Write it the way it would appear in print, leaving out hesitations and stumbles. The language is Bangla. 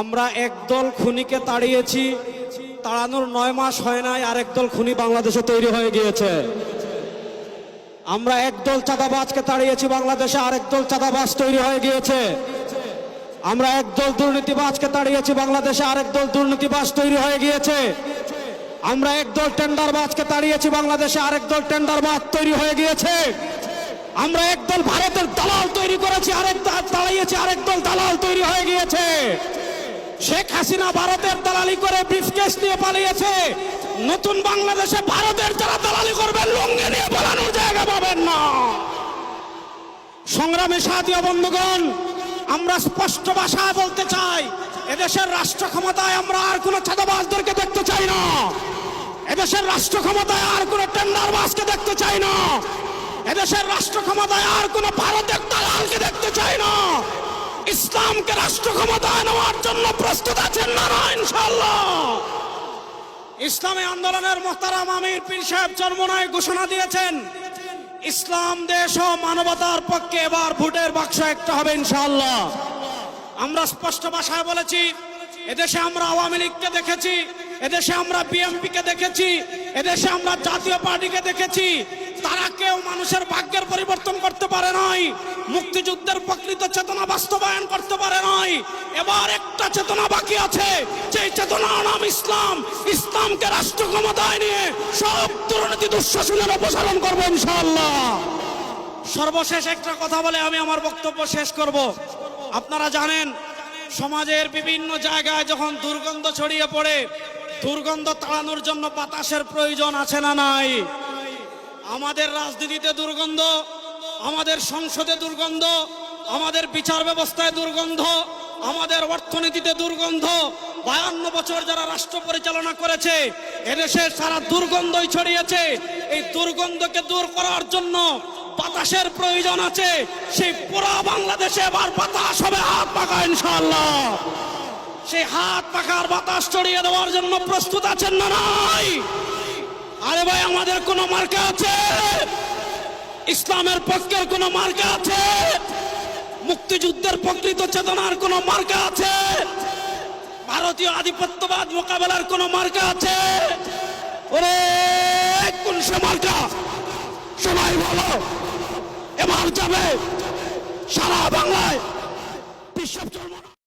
আমরা একদল খুনিকে তাড়িয়েছি, তাড়ানোর 9 মাস হয় নাই আরেক দল খুনি বাংলাদেশে তৈরি হয়ে গিয়েছে। আমরা একদল চাঁদাবাজকে তাড়িয়েছি, বাংলাদেশে আরেক দল চাঁদাবাজ তৈরি হয়ে গিয়েছে। আমরা একদল দুর্নীতিবাজকে তাড়িয়েছি, বাংলাদেশে আরেক দল দুর্নীতিবাজ তৈরি হয়ে গিয়েছে। আমরা একদল টেন্ডারবাজকে তাড়িয়েছি, বাংলাদেশে আরেক দল টেন্ডারবাজ তৈরি হয়ে গিয়েছে। আমরা একদল ভারতের দালাল তৈরি করেছি, আরেক তাড়িয়েছি, আরেক দল দালাল তৈরি হয়ে গিয়েছে। শেখ হাসিনা ভারতের দালালি করে ব্রিফকেস নিয়ে পালিয়েছে। নতুন বাংলাদেশে ভারতের যারা দালালি করবেন লুঙ্গি নিয়ে পালানোর জায়গা পাবেন না। সংগ্রামী সাথী ও বন্ধুগণ, আমরা স্পষ্ট ভাষায় বলতে চাই, এদেশের রাষ্ট্র ক্ষমতায় আমরা আর কোন চাঁদাবাজদেরকে দেখতে চাই না। এদেশের রাষ্ট্র ক্ষমতায় আর কোন টেন্ডারবাজকে দেখতে চাই না। এদেশের রাষ্ট্র ক্ষমতায় আর কোন ভারতের দালালকে দেখতে চাই না। ইসলামকে রাষ্ট্র ক্ষমতায় নেওয়ার জন্য প্রস্তুত আছেন না? ইনশাআল্লাহ। ইসলামী আন্দোলনের মোহতারাম আমির পীর সাহেব চরমোনাই ঘোষণা দিয়েছেন, ইসলাম দেশ ও মানবতার পক্ষে এবার ভোটের বাক্স একটা হবে ইনশাআল্লাহ। আমরা স্পষ্ট ভাষায় বলেছি, এদেশে আমরা আওয়ামী লীগকে দেখেছি, এদেশে আমরা বিএনপিকে দেখেছি, এদেশে আমরা জাতীয় পার্টিকে দেখেছি। তারা কেউ মানুষের ভাগ্যের পরিবর্তন করতে পারে নাই, মুক্তিযুদ্ধের প্রকৃত চেতনা বাস্তবায়ন করতে পারে নাই। এবার একটা চেতনা বাকি আছে, যে চেতনার নাম ইসলাম। ইসলামকে রাষ্ট্র ক্ষমতায় নিয়ে সব দুর্নীতি দুঃশাসনের অপসারণ করবো ইনশাআল্লাহ। সর্বশেষ একটা কথা বলে আমি আমার বক্তব্য শেষ করব। আপনারা জানেন, সমাজের বিভিন্ন জায়গায় যখন দুর্গন্ধ ছড়িয়ে পড়ে, দুর্গন্ধ তাড়ানোর জন্য বাতাসের প্রয়োজন আছে না নাই? আমাদের রাজনীতিতে দুর্গন্ধ, আমাদের সংসদে দুর্গন্ধ, আমাদের বিচার ব্যবস্থায় দুর্গন্ধ, আমাদের অর্থনীতিতে দুর্গন্ধ। 52 বছর যারা রাষ্ট্র পরিচালনা করেছে, এদেশের সারা দুর্গন্ধই ছড়িয়েছে। এই দুর্গন্ধকে দূর করার জন্য বাতাসের প্রয়োজন আছে। সেই পুরো বাংলাদেশে এবার বাতাস হবে হাত পাখা ইনশাআল্লাহ। সেই হাত পাখার বাতাস ছড়িয়ে দেওয়ার জন্য প্রস্তুত আছেন না নাই? আরে ভাই, আমাদের কোন মার্কা আছে? ইসলামের পক্ষের কোন মার্কা আছে? মুক্তিযুদ্ধের প্রকৃত চেতনার কোন মার্কা আছে? ভারতীয় আধিপত্যবাদ মোকাবেলার কোন মার্কা আছে? ওরে কোন সে মার্কা? সবাই বলো, এবার যাবে সারা বাংলায় বিশ্ব